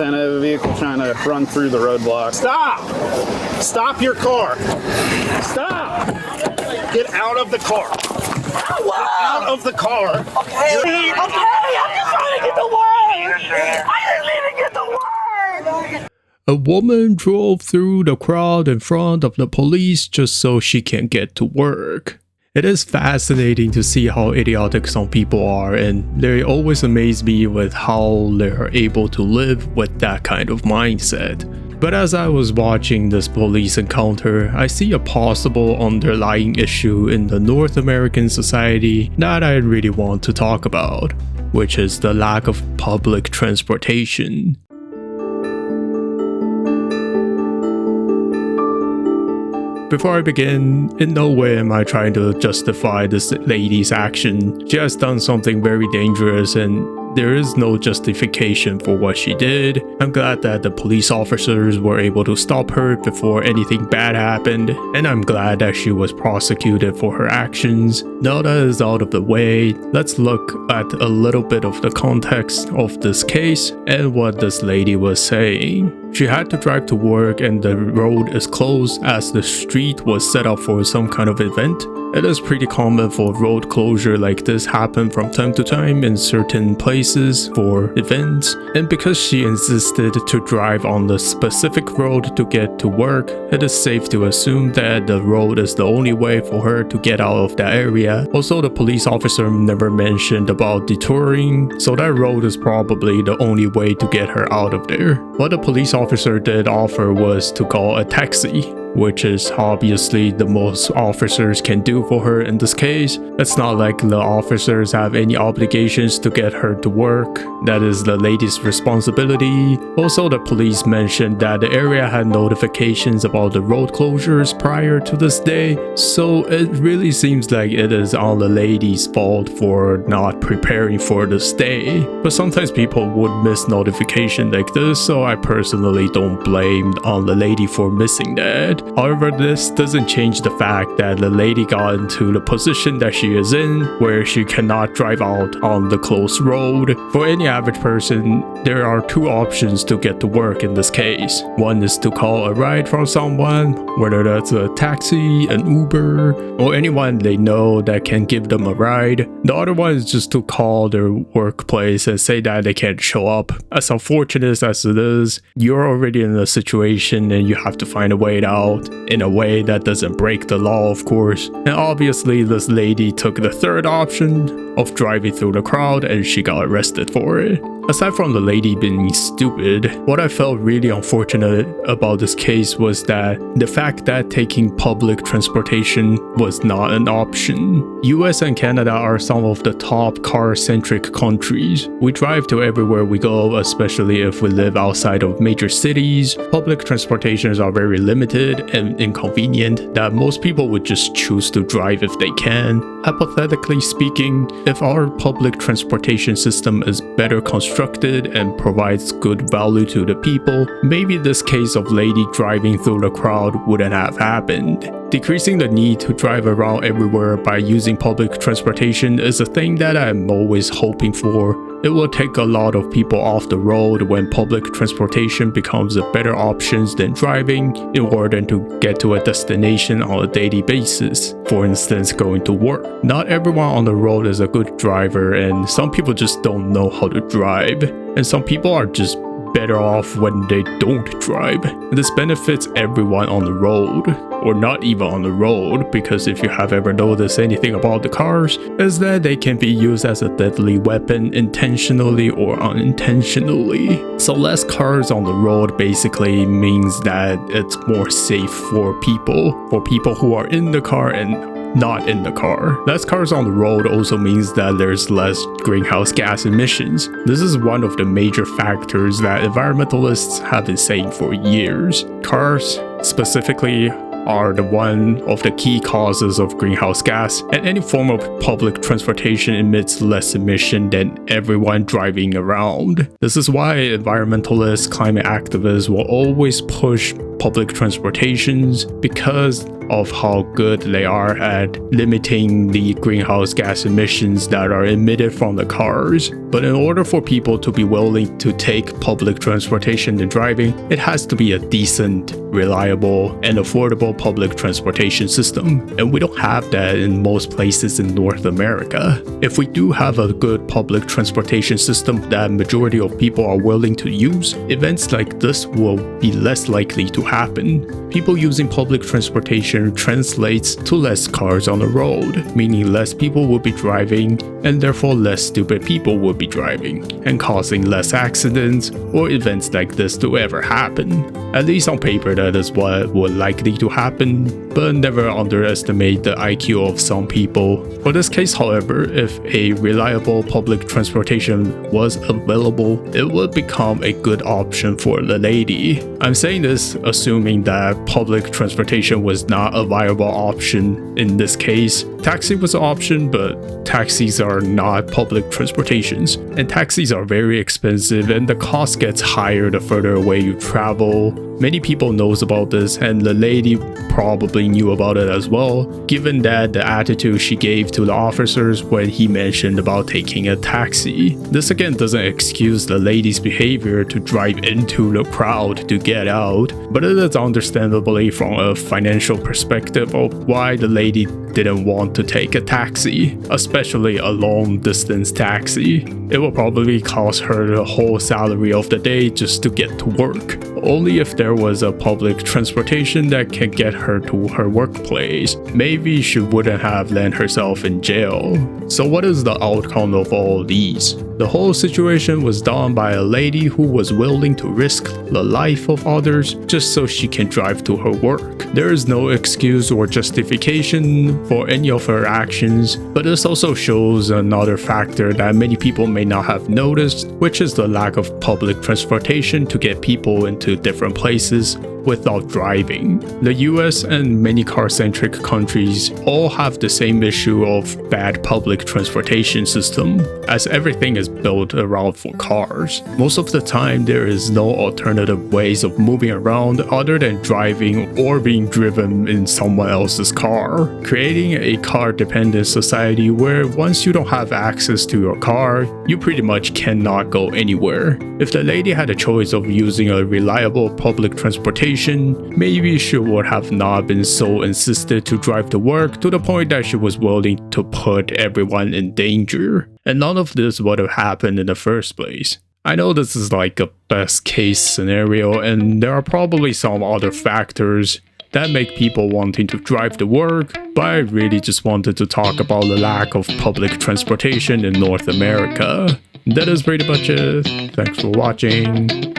antenna of a vehicle trying to run through the roadblock. Stop! Stop your car! Stop! Get out of the car! Get out of the car! Okay, I'm just trying to get the word! I didn't even get the word! A woman drove through the crowd in front of the police just so she can get to work. It is fascinating to see how idiotic some people are, and they always amaze me with how they're able to live with that kind of mindset. But as I was watching this police encounter, I see a possible underlying issue in the North American society that I really want to talk about, which is the lack of public transportation. Before I begin, in no way am I trying to justify this lady's action. She has done something very dangerous and there is no justification for what she did. I'm glad that the police officers were able to stop her before anything bad happened, and I'm glad that she was prosecuted for her actions. Now that is out of the way, let's look at a little bit of the context of this case and what this lady was saying. She had to drive to work and the road is closed as the street was set up for some kind of event. It is pretty common for road closure like this happen from time to time in certain places for events, and because she insisted to drive on the specific road to get to work, it is safe to assume that the road is the only way for her to get out of that area. Also, the police officer never mentioned about detouring, so that road is probably the only way to get her out of there. What the police officer did offer was to call a taxi, which is obviously the most officers can do for her in this case. It's not like the officers have any obligations to get her to work. That is the lady's responsibility. Also, the police mentioned that the area had notifications about the road closures prior to this day, so it really seems like it is on the lady's fault for not preparing for this day. But sometimes people would miss notification like this, so I personally don't blame on the lady for missing that. However, this doesn't change the fact that the lady got into the position that she is in, where she cannot drive out on the closed road. For any average person, there are two options to get to work in this case. One is to call a ride from someone, whether that's a taxi, an Uber, or anyone they know that can give them a ride. The other one is just to call their workplace and say that they can't show up. As unfortunate as it is, you're already in a situation and you have to find a way out in a way that doesn't break the law, of course. And obviously this lady took the third option of driving through the crowd and she got arrested for it. Aside from the lady being stupid, what I felt really unfortunate about this case was that the fact that taking public transportation was not an option. US and Canada are some of the top car-centric countries. We drive to everywhere we go, especially if we live outside of major cities. Public transportations are very limited and inconvenient that most people would just choose to drive if they can. Hypothetically speaking, if our public transportation system is better constructed and provides good value to the people, maybe this case of lady driving through the crowd wouldn't have happened. Decreasing the need to drive around everywhere by using public transportation is a thing that I'm always hoping for. It will take a lot of people off the road when public transportation becomes a better option than driving in order to get to a destination on a daily basis. For instance, going to work. Not everyone on the road is a good driver, and some people just don't know how to drive. And some people are just better off when they don't drive. This benefits everyone on the road, or not even on the road, because if you have ever noticed anything about the cars, is that they can be used as a deadly weapon intentionally or unintentionally. So less cars on the road basically means that it's more safe for people who are in the car and not in the car. Less cars on the road also means that there's less greenhouse gas emissions. This is one of the major factors that environmentalists have been saying for years. Cars, specifically, are one of the key causes of greenhouse gas, and any form of public transportation emits less emission than everyone driving around. This is why environmentalists, climate activists will always push public transportations because of how good they are at limiting the greenhouse gas emissions that are emitted from the cars. But in order for people to be willing to take public transportation and driving, it has to be a decent, reliable, and affordable public transportation system. And we don't have that in most places in North America. If we do have a good public transportation system that majority of people are willing to use, events like this will be less likely to happen. People using public transportation translates to less cars on the road, meaning less people will be driving and therefore less stupid people will be driving and causing less accidents or events like this to ever happen. At least on paper, that is what would likely to happen, but never underestimate the IQ of some people. For this case, however, if a reliable public transportation was available, it would become a good option for the lady. I'm saying this assuming that public transportation was not a viable option in this case. Taxi was an option, but taxis are not public transportations, and taxis are very expensive and the cost gets higher the further away you travel. Many people knows about this, and the lady probably knew about it as well, given that the attitude she gave to the officers when he mentioned about taking a taxi. This again doesn't excuse the lady's behavior to drive into the crowd to get out, but it is understandably from a financial perspective of why the lady didn't want to take a taxi, especially a long distance taxi. It will probably cost her the whole salary of the day just to get to work. Only if there was a public transportation that can get her to her workplace, maybe she wouldn't have landed herself in jail. So what is the outcome of all these? The whole situation was done by a lady who was willing to risk the life of others just so she can drive to her work. There is no excuse or justification for any of her actions, but this also shows another factor that many people may not have noticed, which is the lack of public transportation to get people into different places without driving. The US and many car-centric countries all have the same issue of bad public transportation system, as everything is built around for cars. Most of the time, there is no alternative ways of moving around other than driving or being driven in someone else's car, creating a car-dependent society where once you don't have access to your car, you pretty much cannot go anywhere. If the lady had a choice of using a reliable public transportation, maybe she would have not been so insistent to drive to work to the point that she was willing to put everyone in danger. And none of this would have happened in the first place. I know this is like a best case scenario, and there are probably some other factors that make people wanting to drive to work, but I really just wanted to talk about the lack of public transportation in North America. That is pretty much it. Thanks for watching.